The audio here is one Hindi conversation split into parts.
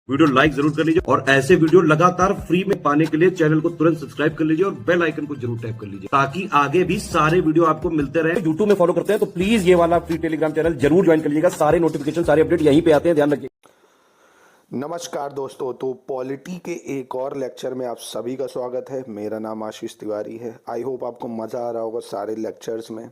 वीडियो लाइक जरूर कर लीजिए और ऐसे वीडियो लगातार फ्री में पाने के लिए चैनल को तुरंत सब्सक्राइब कर लीजिए और बेल आइकन को जरूर टैप कर लीजिए ताकि आगे भी सारे वीडियो आपको मिलते रहे। यूट्यूब में फॉलो करते हैं तो प्लीज ये वाला फ्री टेलीग्राम चैनल जरूर ज्वाइन कर लीजिएगा। सारे नोटिफिकेशन सारे अपडेट यहीं पे आते हैं, ध्यान रखिए। नमस्कार दोस्तों, तो पॉलिटी के एक और लेक्चर में आप सभी का स्वागत है। मेरा नाम आशीष तिवारी है। आई होप आपको मज़ा आ रहा होगा सारे लेक्चर्स में।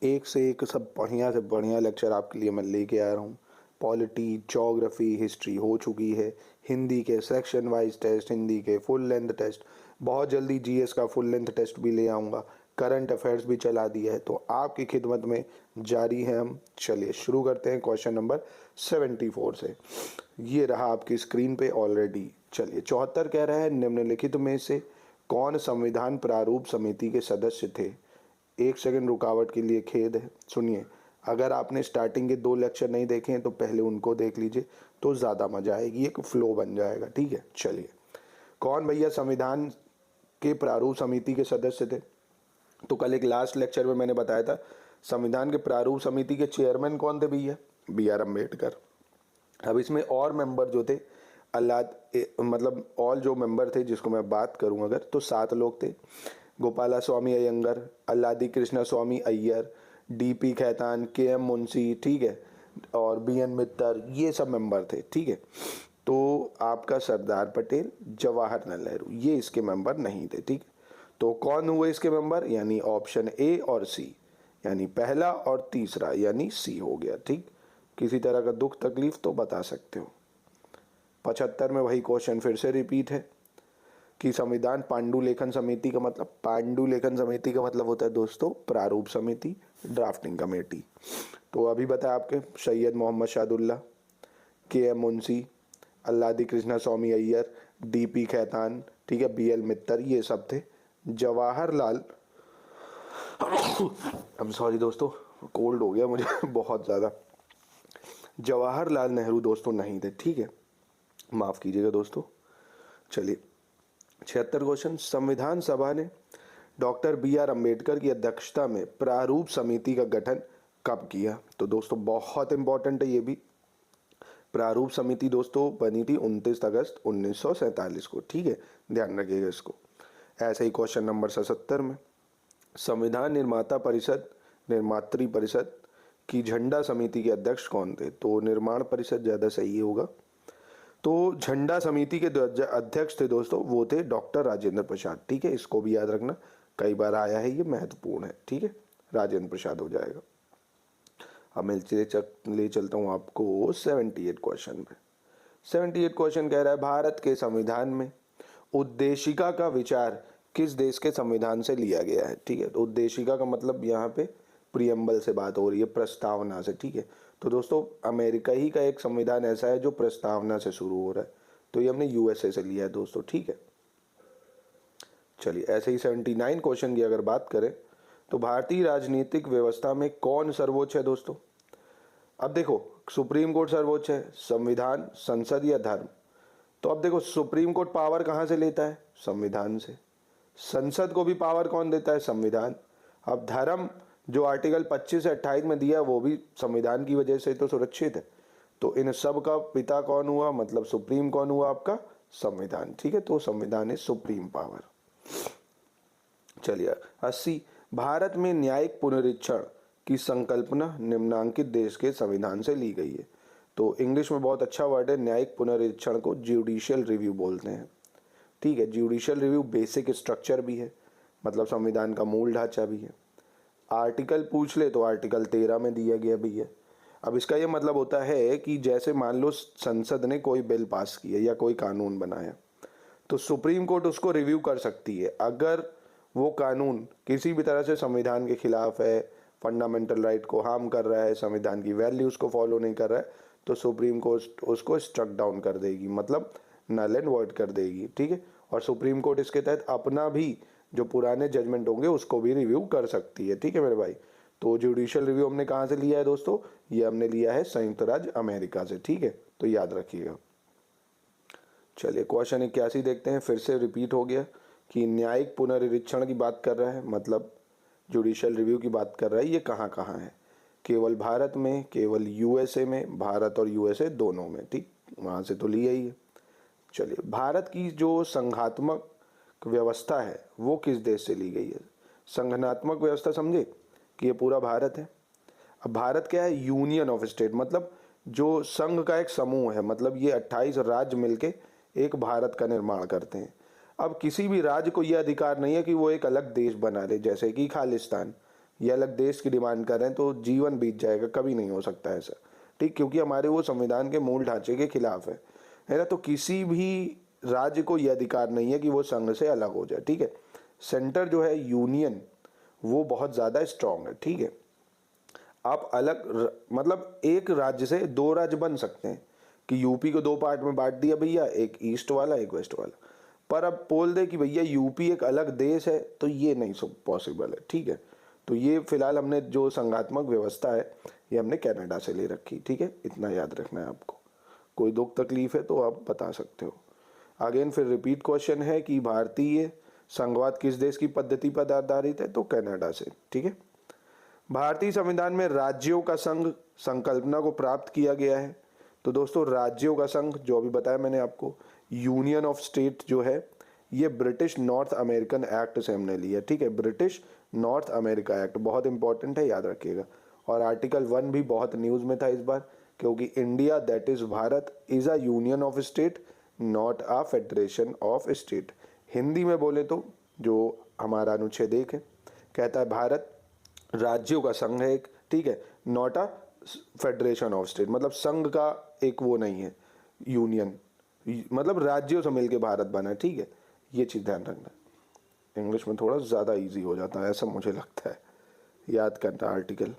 एक से एक सब बढ़िया से बढ़िया लेक्चर आपके लिए मैं लेके आ रहा हूँ। पॉलिटी, ज्योग्राफी, हिस्ट्री हो चुकी है। हिंदी के सेक्शन वाइज टेस्ट, हिंदी के फुल लेंथ टेस्ट, बहुत जल्दी जीएस का फुल लेंथ टेस्ट भी ले आऊँगा। करंट अफेयर्स भी चला दिया है, तो आपकी खिदमत में जारी है हम। चलिए शुरू करते हैं क्वेश्चन नंबर 74 से। ये रहा आपकी स्क्रीन पे ऑलरेडी। चलिए 74 कह रहा है, निम्नलिखित में से कौन संविधान प्रारूप समिति के सदस्य थे। एक सेकंड रुकावट के लिए खेद है। सुनिए, अगर आपने स्टार्टिंग के 2 लेक्चर नहीं देखे हैं तो पहले उनको देख लीजिए तो ज़्यादा मजा आएगी, एक फ्लो बन जाएगा। ठीक है, चलिए कौन भैया संविधान के प्रारूप समिति के सदस्य थे। तो कल एक लास्ट लेक्चर में मैंने बताया था संविधान के प्रारूप समिति के चेयरमैन कौन थे भैया, BR अम्बेडकर। अब इसमें और मेंबर जो थे मतलब ऑल जो मेंबर थे जिसको मैं बात करूं अगर, तो 7 लोग थे। गोपाला स्वामी अयंगर, अल्लादी कृष्णा स्वामी अय्यर, DP खैतान, KM मुंशी, ठीक है, और BN मित्तर, ये सब मेंबर थे। ठीक है, तो आपका सरदार पटेल, जवाहरलाल नेहरू, ये इसके मेंबर नहीं थे। ठीक, तो कौन हुए इसके मेंबर, यानी ऑप्शन ए और सी, यानी पहला और तीसरा, यानी सी हो गया। ठीक, किसी तरह का दुख तकलीफ तो बता सकते हो। 75 में वही क्वेश्चन फिर से रिपीट है कि संविधान पांडुलेखन समिति का मतलब, पांडुलेखन समिति का मतलब होता है दोस्तों प्रारूप समिति, ड्राफ्टिंग कमेटी। तो अभी बताया आपके सैयद मोहम्मद शाहदुल्ला, KM मुंशी, अल्लादी कृष्णा स्वामी अय्यर, DP खैतान, ठीक है, BL मित्तर, ये सब थे। जवाहरलाल आई एम सॉरी दोस्तों, कोल्ड हो गया मुझे बहुत ज़्यादा। जवाहरलाल नेहरू दोस्तों नहीं थे। ठीक है, माफ़ कीजिएगा दोस्तों। चलिए 76 क्वेश्चन, संविधान सभा ने डॉक्टर BR अम्बेडकर की अध्यक्षता में प्रारूप समिति का गठन कब किया। तो दोस्तों बहुत इंपॉर्टेंट है ये भी। प्रारूप समिति दोस्तों बनी थी 29 अगस्त 1947 को। ठीक है, ध्यान रखिएगा इसको। ऐसे ही क्वेश्चन नंबर 77 में, संविधान निर्माता परिषद, निर्मात्री परिषद की झंडा समिति के अध्यक्ष कौन थे। तो निर्माण परिषद ज़्यादा सही होगा। तो झंडा समिति के अध्यक्ष थे दोस्तों, वो थे डॉक्टर राजेंद्र प्रसाद। ठीक है, इसको भी याद रखना, कई बार आया है, ये महत्वपूर्ण है। ठीक है, राजेंद्र प्रसाद हो जाएगा। अब मैं ले चलता हूँ आपको 78 क्वेश्चन में। 78 क्वेश्चन कह रहा है, भारत के संविधान में उद्देशिका का विचार किस देश के संविधान से लिया गया है। ठीक है, तो उद्देशिका का मतलब यहाँ पे प्रियम्बल से बात हो रही है, प्रस्तावना से। ठीक है, तो दोस्तों अमेरिका ही का एक संविधान ऐसा है जो प्रस्तावना से शुरू हो रहा है, तो ये हमने USA से लिया है दोस्तों। ठीक है, चलिए ऐसे ही 79 क्वेश्चन की अगर बात करें तो भारतीय राजनीतिक व्यवस्था में कौन सर्वोच्च है दोस्तों। अब देखो, सुप्रीम कोर्ट सर्वोच्च है, संविधान, संसद या धर्म। तो अब देखो, सुप्रीम कोर्ट पावर कहाँ से लेता है, संविधान से। संसद को भी पावर कौन देता है, संविधान। अब धर्म जो आर्टिकल 25 से 28 में दिया वो भी संविधान की वजह से तो सुरक्षित है। तो इन सब का पिता कौन हुआ, मतलब सुप्रीम कौन हुआ आपका, संविधान। ठीक है, तो संविधान है सुप्रीम पावर। चलिए 80, भारत में न्यायिक पुनरीक्षण की संकल्पना निम्नांकित देश के संविधान से ली गई है। तो इंग्लिश में बहुत अच्छा वर्ड है, न्यायिक पुनरीक्षण को जुडिशियल रिव्यू बोलते हैं। ठीक है, जुडिशियल रिव्यू बेसिक स्ट्रक्चर भी है, मतलब संविधान का मूल ढांचा भी है। आर्टिकल पूछ ले तो आर्टिकल 13 में दिया गया भी है। अब इसका ये मतलब होता है कि जैसे मान लो संसद ने कोई बिल पास किया या कोई कानून बनाया, तो सुप्रीम कोर्ट उसको रिव्यू कर सकती है। अगर वो कानून किसी भी तरह से संविधान के खिलाफ है, फंडामेंटल राइट को हार्म कर रहा है, संविधान की वैल्यूज को फॉलो नहीं कर रहा है, तो सुप्रीम कोर्ट उसको स्ट्रक डाउन कर देगी, मतलब नल एंड वॉइड कर देगी। ठीक है, और सुप्रीम कोर्ट इसके तहत अपना भी जो पुराने जजमेंट होंगे उसको भी रिव्यू कर सकती है। ठीक है मेरे भाई, तो जुडिशियल रिव्यू हमने कहाँ से लिया है दोस्तों, ये हमने लिया है संयुक्त राज्य अमेरिका से। ठीक है, तो याद रखिएगा। चलिए क्वेश्चन 81 देखते हैं, फिर से रिपीट हो गया कि न्यायिक पुनरीक्षण की बात कर रहा है, मतलब जुडिशियल रिव्यू की बात कर रहा है। ये कहाँ कहाँ है, केवल भारत में, केवल USA में, भारत और USA दोनों में। ठीक, वहाँ से तो लिया ही है। चलिए, भारत की जो संघात्मक व्यवस्था है वो किस देश से ली गई है? संघनात्मक व्यवस्था समझे कि ये पूरा भारत है। अब भारत क्या है? यूनियन ऑफ स्टेट, मतलब जो संघ का एक समूह है, मतलब ये 28 राज्य मिलके एक भारत का निर्माण करते हैं। अब किसी भी राज्य को यह अधिकार नहीं है कि वो एक अलग देश बना ले, जैसे कि खालिस्तान, ये अलग देश की डिमांड कर रहे हैं तो जीवन बीत जाएगा, कभी नहीं हो सकता ऐसा, ठीक, क्योंकि हमारे वो संविधान के मूल ढांचे के खिलाफ है ना। तो किसी भी राज्य को यह अधिकार नहीं है कि वो संघ से अलग हो जाए, ठीक है। सेंटर जो है यूनियन वो बहुत ज़्यादा स्ट्रांग है, ठीक है। आप मतलब एक राज्य से दो राज्य बन सकते हैं कि यूपी को दो पार्ट में बांट दिया भैया, एक ईस्ट वाला एक वेस्ट वाला, पर अब बोल दे कि भैया यूपी एक अलग देश है, तो ये नहीं पॉसिबल है, ठीक है। तो ये फिलहाल हमने जो संघात्मक व्यवस्था है ये हमने कनाडा से ले रखी, ठीक है, इतना याद रखना है आपको। कोई दुख तकलीफ है तो आप बता सकते हो। अगेन फिर रिपीट क्वेश्चन है कि भारतीय संघवाद किस देश की पद्धति पर आधारित है? तो कनाडा से, ठीक है। भारतीय संविधान में राज्यों का संघ संकल्पना को प्राप्त किया गया है। तो दोस्तों राज्यों का संघ जो अभी बताया मैंने आपको, यूनियन ऑफ स्टेट जो है ये ब्रिटिश नॉर्थ अमेरिकन एक्ट से हमने लिया, ठीक है। ब्रिटिश नॉर्थ अमेरिका एक्ट बहुत इंपॉर्टेंट है, याद रखिएगा। और आर्टिकल 1 भी बहुत न्यूज़ में था इस बार, क्योंकि India that is Bharat is a union of state not a federation of state. Hindi में बोले तो जो हमारा अनुच्छेद 1 है कहता है भारत राज्यों का संघ है एक, ठीक है, not a federation of state, मतलब संघ का एक वो नहीं है, यूनियन, मतलब राज्यों से मिलके भारत बना है, ठीक है। ये चीज़ ध्यान रखना। इंग्लिश में थोड़ा ज़्यादा इजी हो जाता है ऐसा मुझे लगता है याद करना आर्टिकल।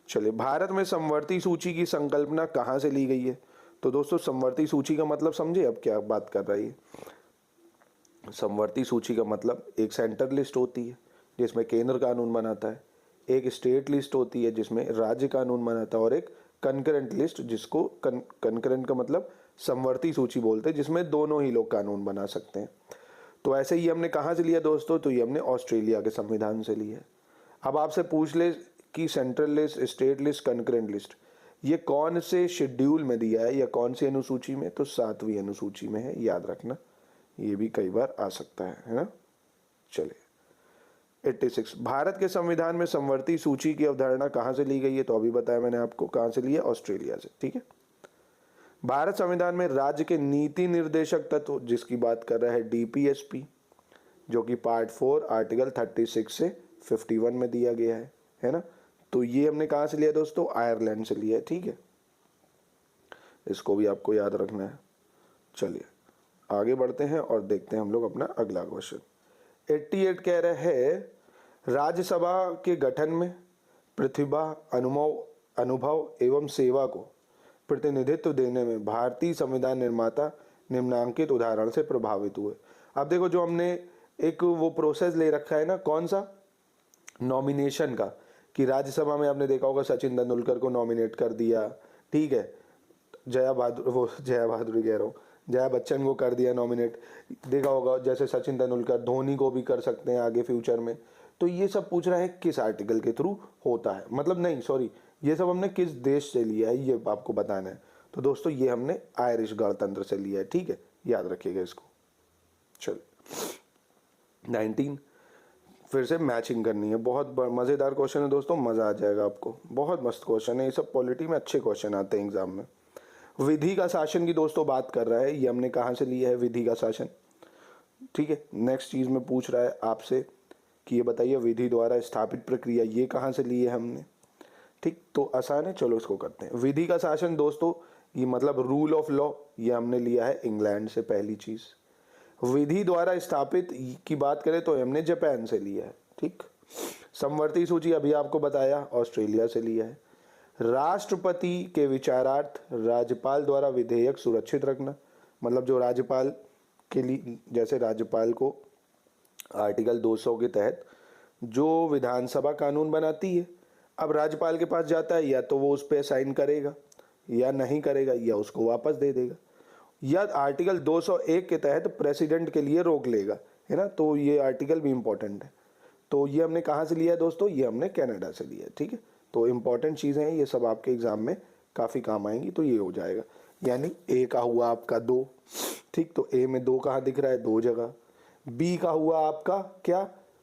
चलिए, भारत में समवर्ती सूची की संकल्पना कहाँ से ली गई है? तो दोस्तों समवर्ती सूची का मतलब समझे अब क्या बात कर रही है। समवर्ती सूची का मतलब एक सेंटर लिस्ट होती है जिसमें केंद्र कानून बनाता है, एक स्टेट लिस्ट होती है जिसमें राज्य कानून बनाता है, और एक कंकरेंट लिस्ट जिसको कंकरेंट का मतलब समवर्ती सूची बोलते हैं, जिसमें दोनों ही लोग कानून बना सकते हैं। तो ऐसे ही हमने कहाँ से लिया दोस्तों? तो ये हमने ऑस्ट्रेलिया के संविधान से लिया है। अब आपसे पूछ ले कि central list, state list, concurrent list ये कौन से शेड्यूल में दिया है या कौन सी अनुसूची में? तो 7वीं अनुसूची में है, याद रखना, ये भी कई बार आ सकता है ना। चलिए 86, भारत के संविधान में समवर्ती सूची की अवधारणा कहाँ से ली गई है? तो अभी बताया मैंने आपको, कहाँ से लिया? ऑस्ट्रेलिया से, ठीक है। भारत संविधान में राज्य के नीति निर्देशक तत्व जिसकी बात कर रहा है डीपीएसपी, जो कि पार्ट 4 आर्टिकल 36 से 51 में दिया गया है ना। तो ये हमने कहाँ से लिया दोस्तों? आयरलैंड से लिया है, ठीक है। इसको भी आपको याद रखना है। चलिए आगे बढ़ते हैं और देखते हैं हम लोग अपना अगला क्वेश्चन। 88 कह रहे हैं राज्यसभा के गठन में प्रतिभा, अनुभव एवं सेवा को प्रतिनिधित्व देने में भारतीय संविधान निर्माता निम्नांकित उदाहरण से प्रभावित हुए। अब देखो जो हमने एक वो प्रोसेस ले रखा है ना, कौन सा? नॉमिनेशन का, कि राज्यसभा में आपने देखा होगा सचिन तेंदुलकर को नॉमिनेट कर दिया, ठीक है। जया बहादुरी कह रहा हूँ, जया बच्चन को कर दिया नॉमिनेट, देखा होगा जैसे सचिन तेंदुलकर, धोनी को भी कर सकते हैं आगे फ्यूचर में। तो ये सब पूछ रहा है किस आर्टिकल के थ्रू होता है, मतलब नहीं सॉरी, ये सब हमने किस देश से लिया है ये आपको बताना है। तो दोस्तों ये हमने आयरिश गणतंत्र से लिया है, ठीक है, याद रखिएगा इसको। चलिए 19, फिर से मैचिंग करनी है। बहुत मज़ेदार क्वेश्चन है दोस्तों, मज़ा आ जाएगा आपको, बहुत मस्त क्वेश्चन है ये सब। पॉलिटी में अच्छे क्वेश्चन आते हैं एग्जाम में। विधि का शासन की दोस्तों बात कर रहा है, ये हमने कहाँ से लिया है? विधि का शासन, ठीक है। नेक्स्ट चीज़ में पूछ रहा है आपसे कि ये बताइए विधि द्वारा स्थापित प्रक्रिया, ये कहाँ से ली है हमने? ठीक, तो आसान है, चलो इसको करते हैं। विधि का शासन दोस्तों ये मतलब रूल ऑफ लॉ, ये हमने लिया है इंग्लैंड से। पहली चीज़ विधि द्वारा स्थापित की बात करें तो हमने जापान से लिया है, ठीक। समवर्ती सूची अभी आपको बताया, ऑस्ट्रेलिया से लिया है। राष्ट्रपति के विचारार्थ राज्यपाल द्वारा विधेयक सुरक्षित रखना, मतलब जो राज्यपाल के लिए, जैसे राज्यपाल को आर्टिकल 200 के तहत जो विधानसभा कानून बनाती है, अब राज्यपाल के पास जाता है, या तो वो उस पर साइन करेगा या नहीं करेगा, या उसको वापस दे देगा, या आर्टिकल 201 के तहत प्रेसिडेंट के लिए रोक लेगा, है ना। तो ये आर्टिकल भी इम्पोर्टेंट है। तो ये हमने कहाँ से लिया है दोस्तों? ये हमने कनाडा से लिया है, ठीक है। तो इम्पोर्टेंट चीज़ें हैं, ये सब आपके एग्जाम में काफ़ी काम आएंगी। तो ये हो जाएगा, यानी ए का हुआ आपका 2, ठीक, तो ए में 2 कहाँ दिख रहा है? 2 जगह। बी का हुआ आपका क्या?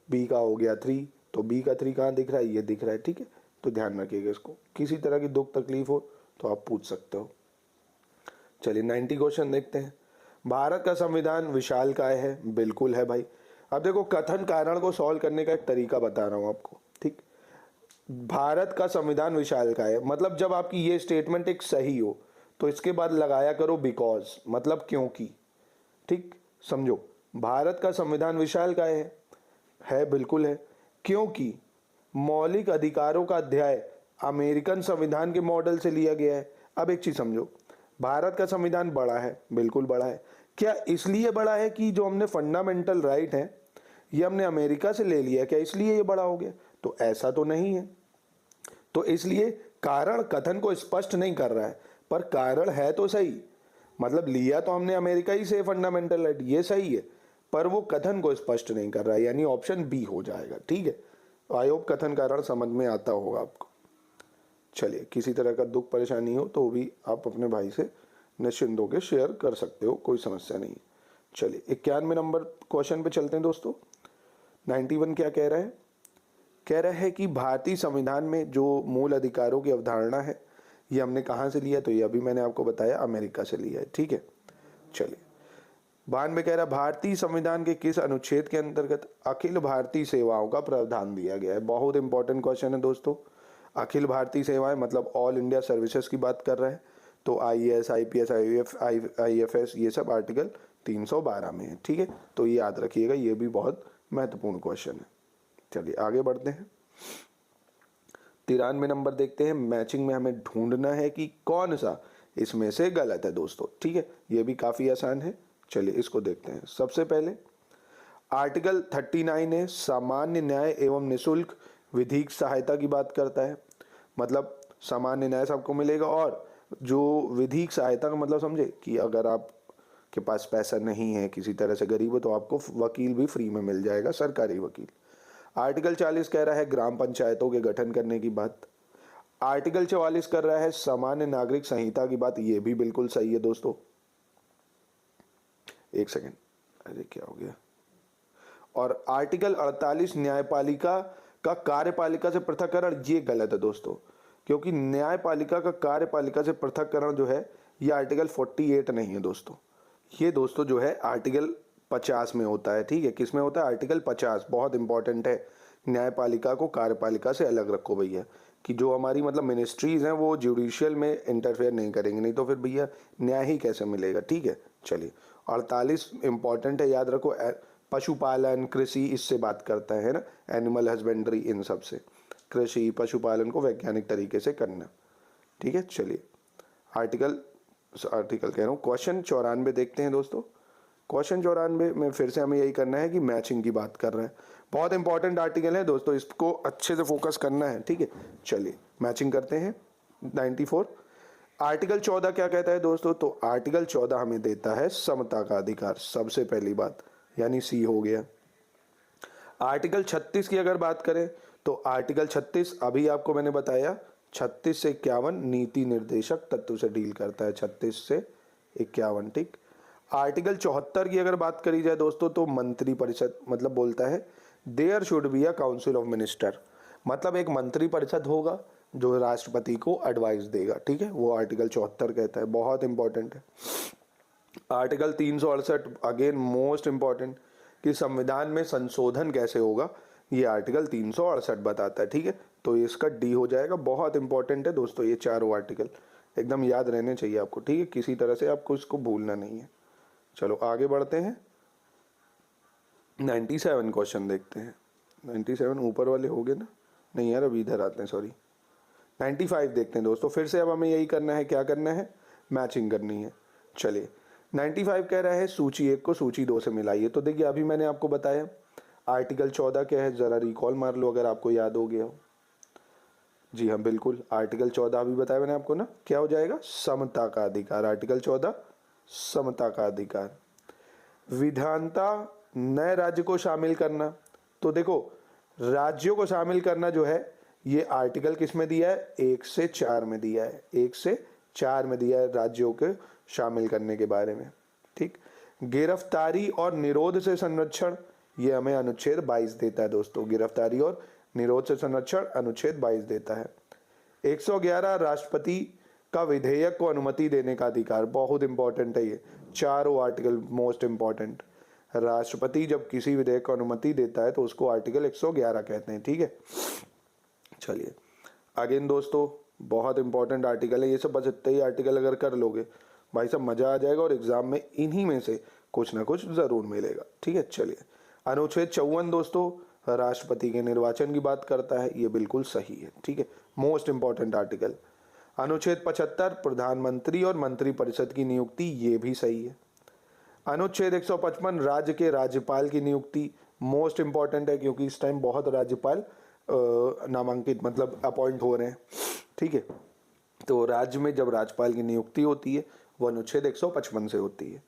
बी का हो गया 3, तो बी का 3 कहाँ दिख रहा है? ये दिख रहा है। ठीक है, तो ध्यान रखिएगा इसको, किसी तरह की दुख तकलीफ हो तो आप पूछ सकते हो। चलिए 90 क्वेश्चन देखते हैं। भारत का संविधान विशालकाय है? बिल्कुल है भाई। अब देखो, कथन कारण को सॉल्व करने का एक तरीका बता रहा हूं आपको। ठीक, भारत का संविधान विशालकाय है, मतलब जब आपकी ये स्टेटमेंट एक सही हो तो इसके बाद लगाया करो बिकॉज, मतलब क्योंकि। ठीक, समझो, भारत का संविधान विशालकाय है बिल्कुल है, क्योंकि मौलिक अधिकारों का अध्याय अमेरिकन संविधान के मॉडल से लिया गया है। अब एक चीज समझो, भारत का संविधान बड़ा है, बिल्कुल बड़ा है। क्या इसलिए बड़ा है कि जो हमने फंडामेंटल राइट है ये हमने अमेरिका से ले लिया, क्या इसलिए ये बड़ा हो गया? तो ऐसा तो नहीं है। तो इसलिए कारण कथन को स्पष्ट नहीं कर रहा है, पर कारण है तो सही, मतलब लिया तो हमने अमेरिका ही से फंडामेंटल राइट, ये सही है, पर वो कथन को स्पष्ट नहीं कर रहा है, यानी ऑप्शन बी हो जाएगा। ठीक है, आई होप कथन कारण समझ में आता होगा आपको। चलिए, किसी तरह का दुख परेशानी हो तो भी आप अपने भाई से निश्चिंत होकर शेयर कर सकते हो, कोई समस्या नहीं है। चलिए 91 नंबर क्वेश्चन पे चलते हैं दोस्तों। 91 क्या कह रहा है? कह रहा है कि भारतीय संविधान में जो मूल अधिकारों की अवधारणा है ये हमने कहाँ से लिया? तो ये अभी मैंने आपको बताया, अमेरिका से लिया है। ठीक है, चलिए 92 कह रहा है भारतीय संविधान के किस अनुच्छेद के अंतर्गत अखिल भारतीय सेवाओं का प्रावधान दिया गया है? बहुत इंपॉर्टेंट क्वेश्चन है दोस्तों। अखिल भारतीय सेवाएं मतलब ऑल इंडिया सर्विसेज की बात कर रहे हैं, तो IAS, IPS, IFS ये सब आर्टिकल 312 में है। ठीक है, तो ये याद रखिएगा, ये भी बहुत महत्वपूर्ण क्वेश्चन है। चलिए आगे बढ़ते हैं। 93 नंबर देखते हैं। मैचिंग में हमें ढूंढना है कि कौन सा इसमें से गलत है दोस्तों। ठीक है, ये भी काफी आसान है। चलिए इसको देखते हैं। सबसे पहले आर्टिकल 39 है, सामान्य न्याय एवं निशुल्क विधिक सहायता की बात करता है, मतलब सामान्य न्याय सबको मिलेगा, और जो विधिक सहायता का मतलब समझे कि अगर आप के पास पैसा नहीं है, किसी तरह से गरीब हो, तो आपको वकील भी फ्री में मिल जाएगा, सरकारी वकील। आर्टिकल 40 कह रहा है ग्राम पंचायतों के गठन करने की बात। आर्टिकल 44 कर रहा है सामान्य नागरिक संहिता की बात, ये भी बिल्कुल सही है दोस्तों। एक सेकेंड, अरे क्या हो गया? और आर्टिकल 48 न्यायपालिका का कार्यपालिका से पृथककरण, ये गलत है दोस्तों, क्योंकि न्यायपालिका का कार्यपालिका से पृथककरण जो है ये आर्टिकल 48 नहीं है दोस्तों, ये दोस्तों जो है आर्टिकल 50 में होता है। ठीक है, किस में होता है? आर्टिकल 50, बहुत इंपॉर्टेंट है। न्यायपालिका को कार्यपालिका से अलग रखो भैया, कि जो हमारी मतलब मिनिस्ट्रीज हैं वो जुडिशियल में इंटरफेयर नहीं करेंगे, नहीं तो फिर भैया न्याय ही कैसे मिलेगा। ठीक है, चलिए 48 इंपॉर्टेंट है, याद रखो। पशुपालन, कृषि, इससे बात करता है ना, एनिमल हस्बेंड्री, इन सब से। कृषि पशुपालन को वैज्ञानिक तरीके से करना। ठीक है, चलिए आर्टिकल कह रहा हूँ, क्वेश्चन 94 देखते हैं दोस्तों। क्वेश्चन 94 में फिर से हमें यही करना है कि मैचिंग की बात कर रहे हैं, बहुत इंपॉर्टेंट आर्टिकल है दोस्तों, इसको अच्छे से फोकस करना है। ठीक है, चलिए मैचिंग करते हैं। 94 आर्टिकल 14 क्या कहता है दोस्तों? तो आर्टिकल 14 हमें देता है समता का अधिकार, सबसे पहली बात, यानी सी हो गया। आर्टिकल 36 की अगर बात करें तो आर्टिकल 36 अभी आपको मैंने बताया 36 से 51 नीति निर्देशक तत्व से डील करता है, 36 से 51। ठीक, आर्टिकल 74 की अगर बात करी जाए दोस्तों तो मंत्री परिषद मतलब बोलता है there should be a council of minister, मतलब एक मंत्री परिषद होगा जो राष्ट्रपति को एडवाइस देगा। ठीक है, वो आर्टिकल 74 कहता है, बहुत इंपॉर्टेंट है। आर्टिकल 368 अगेन मोस्ट इंपॉर्टेंट, कि संविधान में संशोधन कैसे होगा, ये आर्टिकल 368 बताता है। ठीक है, तो इसका डी हो जाएगा, बहुत इंपॉर्टेंट है दोस्तों, ये चारों आर्टिकल एकदम याद रहने चाहिए आपको। ठीक है, किसी तरह से आपको इसको भूलना नहीं है। चलो आगे बढ़ते हैं। 97 क्वेश्चन देखते हैं। 97 ऊपर वाले हो गए ना? नहीं यार, अभी इधर आते हैं, सॉरी। 95 देखते हैं दोस्तों। फिर से अब हमें यही करना है, क्या करना है? मैचिंग करनी है। चलिए 95 कह रहा है सूची 1 को सूची 2 से मिलाइए। तो देखिए अभी मैंने आपको बताया आर्टिकल 14 क्या है, जरा रिकॉल मार लो अगर आपको याद हो गया हो। जी हाँ बिल्कुल, आर्टिकल 14 अभी बताया मैंने आपको ना, क्या हो जाएगा? समता का अधिकार। आर्टिकल 14 समता का अधिकार। विधानता नए राज्य को शामिल करना, तो देखो राज्यों को शामिल करना जो है ये आर्टिकल किस में दिया है? 1 से 4 में दिया है, 1 से 4 में दिया है राज्यों के शामिल करने के बारे में। ठीक, गिरफ्तारी और निरोध से संरक्षण, ये हमें अनुच्छेद 22 देता है दोस्तों। गिरफ्तारी और निरोध से संरक्षण अनुच्छेद 22 देता है। 111 राष्ट्रपति का विधेयक को अनुमति देने का अधिकार, बहुत इंपॉर्टेंट है ये, चारों आर्टिकल मोस्ट इंपॉर्टेंट। राष्ट्रपति जब किसी विधेयक को अनुमति देता है तो उसको आर्टिकल 111 कहते हैं, ठीक है। चलिए अगेन दोस्तों बहुत इंपॉर्टेंट आर्टिकल है ये सब, बस इतने ही आर्टिकल अगर कर लोगे भाई साहब मजा आ जाएगा और एग्जाम में इन्हीं में से कुछ ना कुछ जरूर मिलेगा, ठीक है। चलिए अनुच्छेद 54 दोस्तों राष्ट्रपति के निर्वाचन की बात करता है, ये बिल्कुल सही है, ठीक है, मोस्ट इंपॉर्टेंट आर्टिकल। अनुच्छेद 75 प्रधानमंत्री और मंत्रिपरिषद की नियुक्ति, ये भी सही है। अनुच्छेद 155 राज्य के राज्यपाल की नियुक्ति, मोस्ट इंपॉर्टेंट है क्योंकि इस टाइम बहुत राज्यपाल नामांकित मतलब अपॉइंट हो रहे हैं, ठीक है। तो राज्य में जब राज्यपाल की नियुक्ति होती है वो अनुच्छेद 155 से होती है।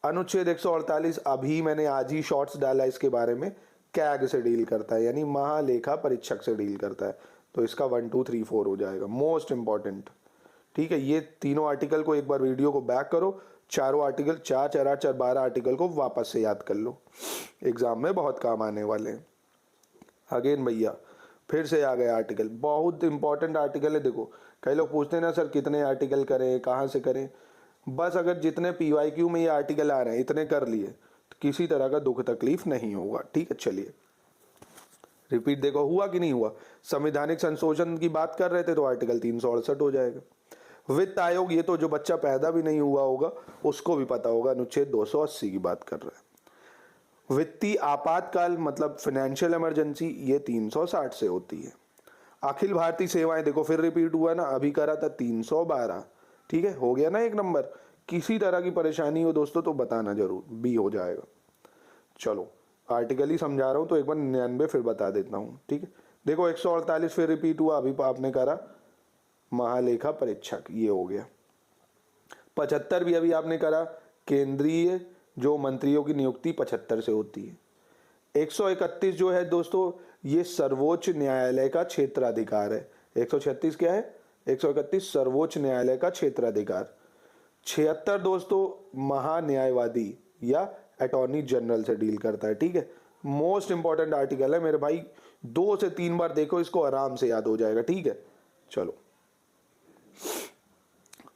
अनुच्छेद 148 अभी मैंने आज ही शॉर्ट्स डाला इसके बारे में, कैग से डील करता है यानी महालेखा परीक्षक से डील करता है, तो इसका 1 2 3 4 हो जाएगा, मोस्ट इंपॉर्टेंट, ठीक है। ये तीनों आर्टिकल को एक बार वीडियो को बैक करो, चारों आर्टिकल 4 4 8 4 12 आर्टिकल को वापस से याद कर लो, एग्जाम में बहुत काम आने वाले हैं। अगेन भैया फिर से आ गए आर्टिकल, बहुत इंपॉर्टेंट आर्टिकल है। देखो कई लोग पूछते हैं ना सर कितने आर्टिकल करें, कहाँ से करें, बस अगर जितने PYQ में ये आर्टिकल आ रहे हैं इतने कर लिए तो किसी तरह का दुख तकलीफ नहीं होगा, ठीक है। चलिए रिपीट देखो हुआ कि नहीं हुआ। संवैधानिक संशोधन की बात कर रहे थे तो आर्टिकल 368 हो जाएगा। वित्त आयोग, ये तो जो बच्चा पैदा भी नहीं हुआ होगा उसको भी पता होगा, अनुच्छेद 280 की बात कर रहे हैं। वित्तीय आपातकाल मतलब फाइनेंशियल इमरजेंसी, ये 360 से होती है। अखिल भारतीय सेवाएं, देखो फिर रिपीट हुआ ना, अभी करा था 312, ठीक है, हो गया ना एक नंबर। किसी तरह की परेशानी हो दोस्तों तो बताना जरूर, बी हो जाएगा। चलो आर्टिकल ही समझा रहा हूं तो एक बार 99 फिर बता देता हूं, ठीक है। देखो 148 फिर रिपीट हुआ, अभी आपने करा महालेखा परीक्षक, ये हो गया। 75 भी अभी आपने करा, केंद्रीय जो मंत्रियों की नियुक्ति 75 से होती है। 131 जो है दोस्तों ये सर्वोच्च न्यायालय का क्षेत्राधिकार है। 136 क्या है, 131 सर्वोच्च न्यायालय का क्षेत्राधिकार। 76 दोस्तों महान्यायवादी या अटॉर्नी जनरल से डील करता है, ठीक है। मोस्ट इंपॉर्टेंट आर्टिकल है मेरे भाई, 2 से 3 बार देखो इसको आराम से याद हो जाएगा, ठीक है। चलो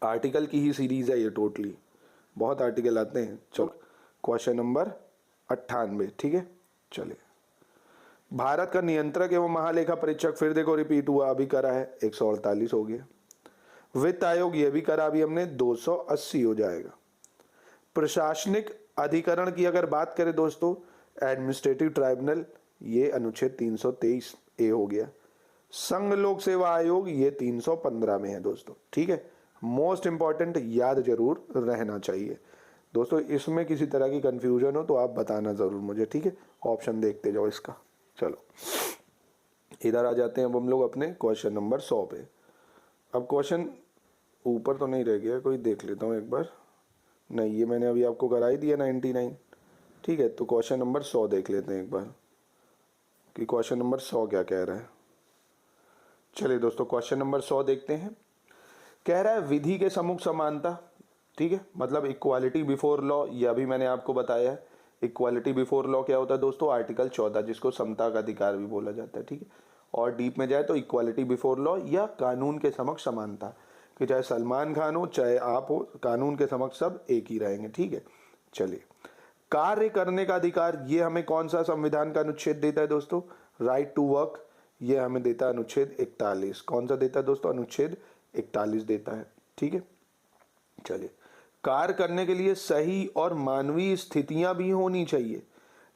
आर्टिकल की ही सीरीज है ये, टोटली बहुत आर्टिकल आते हैं। चलो क्वेश्चन नंबर 98, ठीक है। चलिए भारत का नियंत्रक एवं महालेखा परीक्षक, फिर देखो रिपीट हुआ, अभी करा है 148 हो गया। वित्त आयोग ये भी करा अभी हमने, 280 हो जाएगा। प्रशासनिक अधिकरण की अगर बात करें दोस्तों, एडमिनिस्ट्रेटिव ट्राइब्यूनल, ये अनुच्छेद 323 ए हो गया। संघ लोक सेवा आयोग ये 315 में है दोस्तों, ठीक है। मोस्ट इंपॉर्टेंट, याद जरूर रहना चाहिए दोस्तों। इसमें किसी तरह की कंफ्यूजन हो तो आप बताना जरूर मुझे, ठीक है। ऑप्शन देखते जाओ इसका। चलो इधर आ जाते हैं अब हम लोग अपने क्वेश्चन नंबर 100 पे। अब क्वेश्चन ऊपर तो नहीं रह गया, कोई देख लेता हूँ एक बार, नहीं ये मैंने अभी आपको करा ही दिया 99, ठीक है। तो क्वेश्चन नंबर 100 देख लेते हैं एक बार कि क्वेश्चन नंबर 100 क्या कह रहा है। चलिए दोस्तों क्वेश्चन नंबर 100 देखते हैं। कह रहा है विधि के सम्मुख समानता, ठीक है, मतलब इक्वालिटी बिफोर लॉ, यह भी मैंने आपको बताया है। इक्वालिटी बिफोर लॉ क्या होता है दोस्तों, आर्टिकल 14 जिसको समता का अधिकार भी बोला जाता है, ठीक है। और डीप में जाए तो इक्वालिटी बिफोर लॉ या कानून के समक्ष समानता, कि चाहे सलमान खान हो चाहे आप हो, कानून के समक्ष सब एक ही रहेंगे, ठीक है। चलिए कार्य करने का अधिकार, ये हमें कौन सा संविधान का अनुच्छेद देता है दोस्तों, राइट टू वर्क, ये हमें देता है अनुच्छेद 41। कौन सा देता है दोस्तों, अनुच्छेद 41 देता है, ठीक है। चलिए कार्य करने के लिए सही और मानवीय स्थितियां भी होनी चाहिए,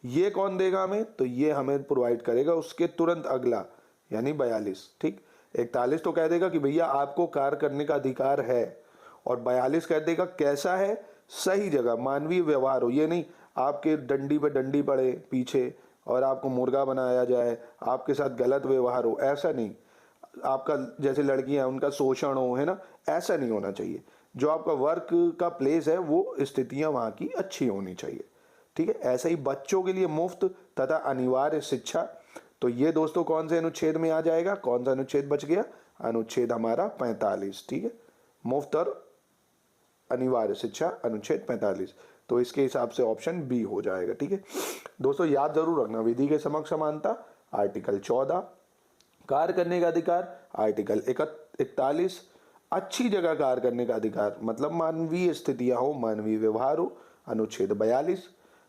ये कौन देगा हमें, तो ये हमें प्रोवाइड करेगा उसके तुरंत अगला यानी 42, ठीक। 41 तो कह देगा कि भैया आपको कार्य करने का अधिकार है, और 42 कह देगा कैसा है, सही जगह मानवीय व्यवहार हो, ये नहीं आपके डंडी पे डंडी पड़े पीछे और आपको मुर्गा बनाया जाए, आपके साथ गलत व्यवहार हो, ऐसा नहीं। आपका जैसे लड़कियां उनका शोषण हो, है ना, ऐसा नहीं होना चाहिए। जो आपका वर्क का प्लेस है वो स्थितियां वहां की अच्छी होनी चाहिए, ठीक है। ऐसा ही बच्चों के लिए मुफ्त तथा अनिवार्य शिक्षा, तो ये दोस्तों कौन से अनुच्छेद में आ जाएगा, कौन सा अनुच्छेद बच गया, अनुच्छेद हमारा 45, ठीक है। मुफ्त और अनिवार्य शिक्षा अनुच्छेद 45, तो तो इसके हिसाब से ऑप्शन बी हो जाएगा। ठीक है दोस्तों, याद जरूर रखना, विधि के समक्ष समानता आर्टिकल 14, कार्य करने का अधिकार आर्टिकल 41, अच्छी जगह कार्य करने का अधिकार मतलब मानवीय स्थितियां हो, मानवीय व्यवहार हो, अनुच्छेद 42,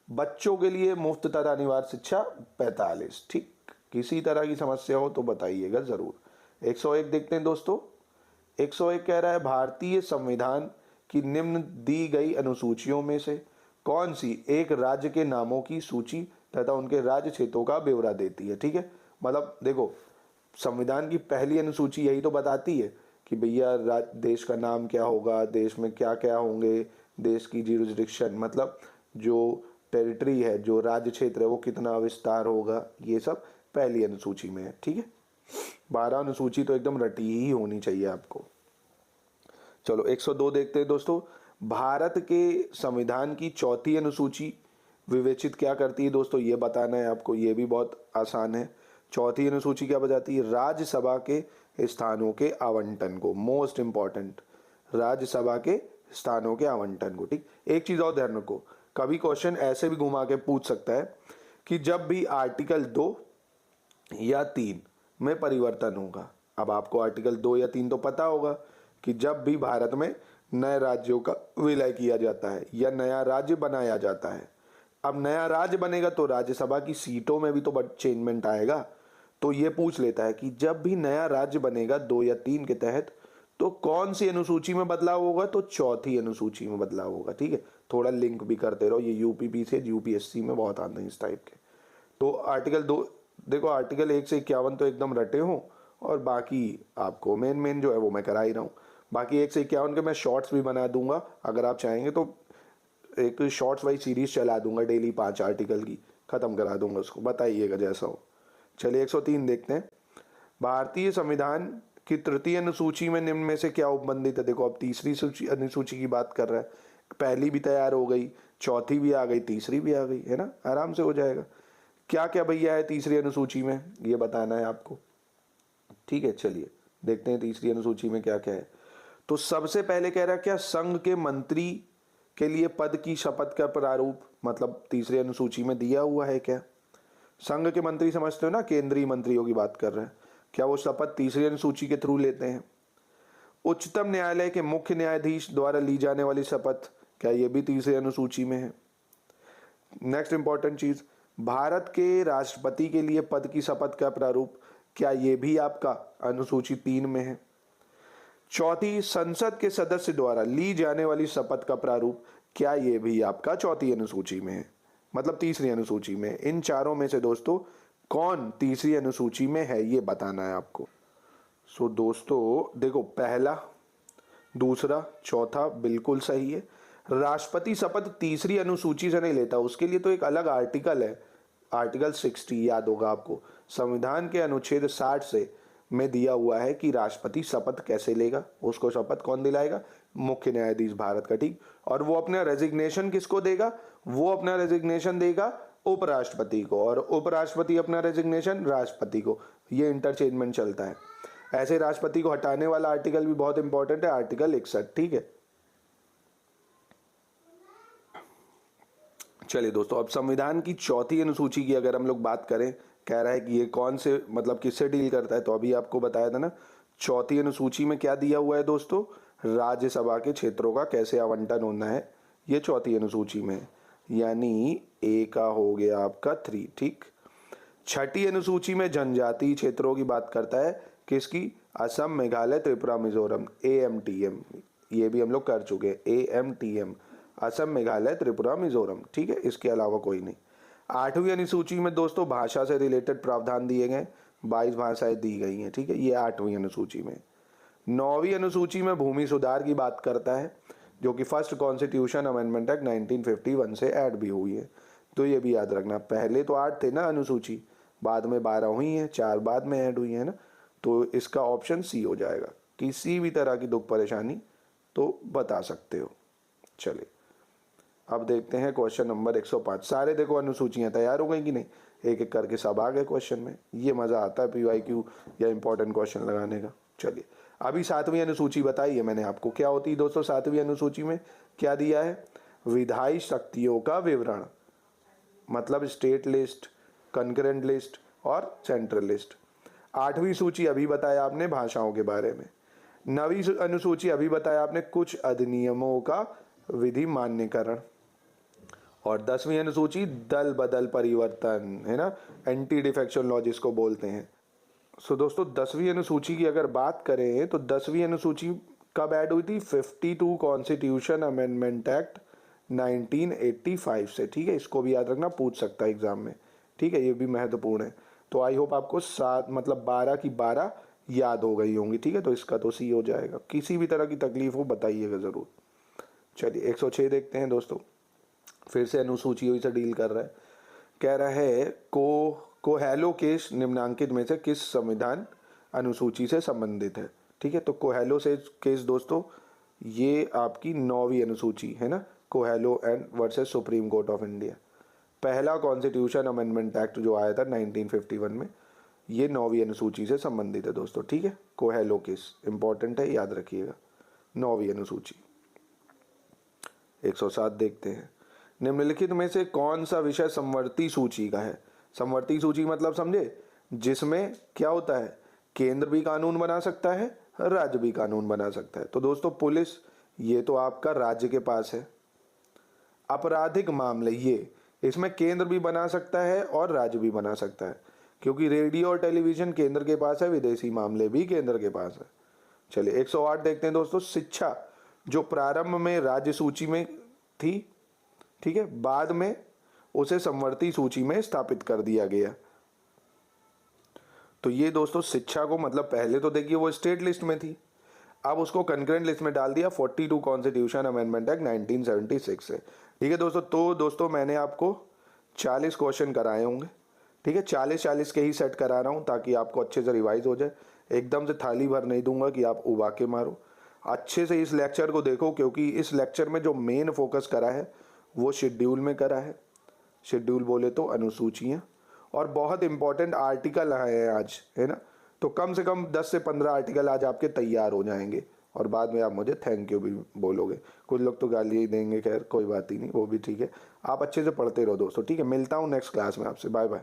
बच्चों के लिए मुफ्त तथा अनिवार्य शिक्षा 45। ठीक, किसी तरह की समस्या हो तो बताइएगा जरूर। 101 देखते हैं दोस्तों। 101 कह रहा है भारतीय संविधान की निम्न दी गई अनुसूचियों में से कौन सी एक राज्य के नामों की सूची तथा उनके राज्य क्षेत्रों का ब्यौरा देती है। ठीक है, मतलब देखो, संविधान की पहली अनुसूची यही तो बताती है कि भैया देश का नाम क्या होगा, देश में क्या क्या होंगे, देश की ज्यूरिसडिक्शन मतलब जो टेरिटरी है, जो राज्य क्षेत्र है वो कितना विस्तार होगा, ये सब पहली अनुसूची में है। ठीक है, 12 अनुसूची तो एकदम रटी ही होनी चाहिए आपको। चलो 102 देखते हैं दोस्तों। भारत के संविधान की चौथी अनुसूची विवेचित क्या करती है दोस्तों, ये बताना है आपको, ये भी बहुत आसान है। चौथी अनुसूची क्या बताती है, राज्यसभा के स्थानों के आवंटन को, मोस्ट इंपॉर्टेंट, राज्यसभा के स्थानों के आवंटन को। ठीक, एक चीज और ध्यान रखो, कभी क्वेश्चन ऐसे भी घुमा के पूछ सकता है कि जब भी आर्टिकल 2 या 3 में परिवर्तन होगा। अब आपको आर्टिकल 2 या 3 तो पता होगा कि जब भी भारत में नए राज्यों का विलय किया जाता है या नया राज्य बनाया जाता है, अब नया राज्य बनेगा तो राज्यसभा की सीटों में भी तो चेंजमेंट आएगा। तो ये पूछ लेता है कि जब भी नया राज्य बनेगा 2 या 3 के तहत तो कौन सी अनुसूची में बदलाव होगा, तो चौथी अनुसूची में बदलाव होगा। ठीक है, थोड़ा लिंक भी करते रहो, ये यूपीपी से यूपीएससी में बहुत आते हैं इस टाइप के। तो आर्टिकल 2 देखो, आर्टिकल 1 से 51 तो एकदम रटे हो और बाकी आपको मेन जो है वो मैं करा ही रहा हूँ। बाकी 1 से 51 के मैं शॉर्ट्स भी बना दूंगा, अगर आप चाहेंगे तो एक शॉर्ट्स वाइज सीरीज चला दूंगा, डेली 5 आर्टिकल की खत्म करा दूंगा, उसको बताइएगा जैसा हो। चलिए 103 देखते हैं। भारतीय संविधान की तृतीय अनुसूची में निम्न में से क्या उपबंधित है। देखो अब तीसरी अनुसूची की बात कर रहा है, पहली भी तैयार हो गई, चौथी भी आ गई, तीसरी भी आ गई, है ना, आराम से हो जाएगा। क्या क्या भैया है तीसरी अनुसूची में, ये बताना है आपको। ठीक है, चलिए देखते हैं तीसरी अनुसूची में क्या क्या है। तो सबसे पहले कह रहा है क्या, संघ के मंत्री के लिए पद की शपथ का प्रारूप, मतलब तीसरी अनुसूची में दिया हुआ है क्या। संघ के मंत्री समझते हो ना, केंद्रीय मंत्रियों की बात कर रहे हैं, क्या वो शपथ तीसरी अनुसूची के थ्रू लेते हैं। उच्चतम न्यायालय के मुख्य न्यायाधीश द्वारा ली जाने वाली शपथ, क्या ये भी तीसरी अनुसूची में है। नेक्स्ट इंपॉर्टेंट चीज, भारत के राष्ट्रपति के लिए पद की शपथ का प्रारूप, क्या ये भी आपका अनुसूची 3 में है। चौथी, संसद के सदस्य द्वारा ली जाने वाली शपथ का प्रारूप, क्या ये भी आपका चौथी अनुसूची में है, मतलब तीसरी अनुसूची में। इन चारों में से दोस्तों कौन तीसरी अनुसूची में है, ये बताना है आपको। सो दोस्तों देखो, पहला, दूसरा, चौथा बिल्कुल सही है। राष्ट्रपति शपथ तीसरी अनुसूची से नहीं लेता, उसके लिए तो एक अलग आर्टिकल है, आर्टिकल 60 याद होगा आपको, संविधान के अनुच्छेद 60 से में दिया हुआ है कि राष्ट्रपति शपथ कैसे लेगा, उसको शपथ कौन दिलाएगा, मुख्य न्यायाधीश भारत का। ठीक, और वो अपना रेजिग्नेशन किसको देगा, वो अपना रेजिग्नेशन देगा उपराष्ट्रपति को, और उपराष्ट्रपति अपना रेजिग्नेशन राष्ट्रपति को, ये इंटरचेंजमेंट चलता है। ऐसे राष्ट्रपति को हटाने वाला आर्टिकल भी बहुत इंपॉर्टेंट है, आर्टिकल 61। ठीक है, चलिए दोस्तों, अब संविधान की चौथी अनुसूची की अगर हम लोग बात करें, कह रहा है कि ये कौन से मतलब किससे डील करता है, तो अभी आपको बताया था ना, चौथी अनुसूची में क्या दिया हुआ है दोस्तों, राज्यसभा के क्षेत्रों का कैसे आवंटन होना है, ये चौथी अनुसूची में है, यानी ए का हो गया आपका 3। ठीक, छठी अनुसूची में जनजातीय क्षेत्रों की बात करता है, किसकी, असम, मेघालय, त्रिपुरा, मिजोरम, AMTM, ये भी हम लोग कर चुके हैं, AMTM, असम, मेघालय, त्रिपुरा, मिजोरम। ठीक है, इसके अलावा कोई नहीं। 8वीं अनुसूची में दोस्तों भाषा से रिलेटेड प्रावधान दिए गए, 22 भाषाएं दी गई हैं। ठीक है, ये 8वीं अनुसूची में। 9वीं अनुसूची में भूमि सुधार की बात करता है, जो कि फर्स्ट कॉन्स्टिट्यूशन अमेंडमेंट एक्ट 1951 से ऐड भी हुई है, तो ये भी याद रखना। पहले तो 8 थे ना अनुसूची, बाद में 12 हुई हैं, 4 बाद में ऐड हुई है ना, तो इसका ऑप्शन सी हो जाएगा। किसी भी तरह की दुख परेशानी तो बता सकते हो। चलिए अब देखते हैं क्वेश्चन नंबर 105। सारे देखो अनुसूचियां तैयार हो गई कि नहीं, एक एक करके सब आ गए क्वेश्चन में, ये मजा आता है PYQ या इंपॉर्टेंट क्वेश्चन लगाने का। चलिए अभी 7वीं अनुसूची बताई है मैंने आपको, क्या होती है दोस्तों 7वीं अनुसूची में, क्या दिया है, विधायी शक्तियों का विवरण, मतलब स्टेट लिस्ट, कंकरेंट लिस्ट और सेंट्रल लिस्ट। 8वीं सूची अभी बताया आपने भाषाओं के बारे में। 9वीं अनुसूची अभी बताया आपने कुछ अधिनियमों का विधि मान्यकरण। और 10वीं अनुसूची दल बदल परिवर्तन, है ना, एंटी डिफेक्शन लॉ जिसको बोलते हैं। सो दोस्तों 10वीं अनुसूची की अगर बात करें तो 10वीं अनुसूची कब ऐड हुई थी? 52 कॉन्स्टिट्यूशन अमेंडमेंट एक्ट 1985 से। ठीक है, इसको भी याद रखना, पूछ सकता है एग्जाम में। ठीक है, ये भी महत्वपूर्ण है। तो आई होप आपको 7 मतलब 12 की 12 याद हो गई होंगी। ठीक है, तो इसका तो सी हो जाएगा। किसी भी तरह की तकलीफ हो बताइएगा ज़रूर। चलिए 106 देखते हैं दोस्तों, फिर से अनुसूचियों से डील कर रहा है। कह रहा है कोहेलो केस निम्नांकित में से किस संविधान अनुसूची से संबंधित है? ठीक है, तो कोहेलो से केस दोस्तों ये आपकी 9वीं अनुसूची है ना, Coelho and versus supreme court of India. पहला कॉन्स्टिट्यूशन अमेंडमेंट एक्ट जो आया था 1951 में, ये 9वीं अनुसूची से संबंधित है दोस्तों। ठीक है, कोहेलो केस इंपॉर्टेंट है, याद रखिएगा, 9वीं अनुसूची। 107 देखते हैं, निम्नलिखित में से कौन सा विषय समवर्ती सूची का है? समवर्ती सूची मतलब समझे, जिसमें क्या होता है, केंद्र भी कानून बना सकता है, राज्य भी कानून बना सकता है। तो दोस्तों पुलिस, ये तो आपका राज्य के पास है। आपराधिक मामले, ये इसमें केंद्र भी बना सकता है और राज्य भी बना सकता है, क्योंकि रेडियो और टेलीविजन केंद्र के पास है, विदेशी मामले भी केंद्र के पास है। चलिए 108 देखते हैं दोस्तों, शिक्षा जो प्रारंभ में राज्य सूची में थी, ठीक है, बाद में उसे समवर्ती सूची में स्थापित कर दिया गया। तो ये दोस्तों शिक्षा को, मतलब पहले तो देखिए वो स्टेट लिस्ट में थी, अब उसको कंकरेंट लिस्ट में डाल दिया 42 कॉन्स्टिट्यूशन अमेंडमेंट एक्ट 1976 से। ठीक है दोस्तों, तो दोस्तों मैंने आपको 40 क्वेश्चन कराए होंगे। ठीक है, 40 के ही सेट करा रहा हूँ ताकि आपको अच्छे से रिवाइज हो जाए। एकदम से थाली भर नहीं दूंगा कि आप उबा के मारो। अच्छे से इस लेक्चर को देखो, क्योंकि इस लेक्चर में जो मेन फोकस करा है वो शेड्यूल में करा है। शेड्यूल बोले तो अनुसूचियाँ, और बहुत इंपॉर्टेंट आर्टिकल आए हैं आज, है ना। तो कम से कम 10 से 15 आर्टिकल आज आपके तैयार हो जाएंगे, और बाद में आप मुझे थैंक यू भी बोलोगे। कुछ लोग तो गाली ही देंगे, खैर कोई बात ही नहीं, वो भी ठीक है। आप अच्छे से पढ़ते रहो दोस्तों। ठीक है, मिलता हूँ नेक्स्ट क्लास में आपसे। Bye bye.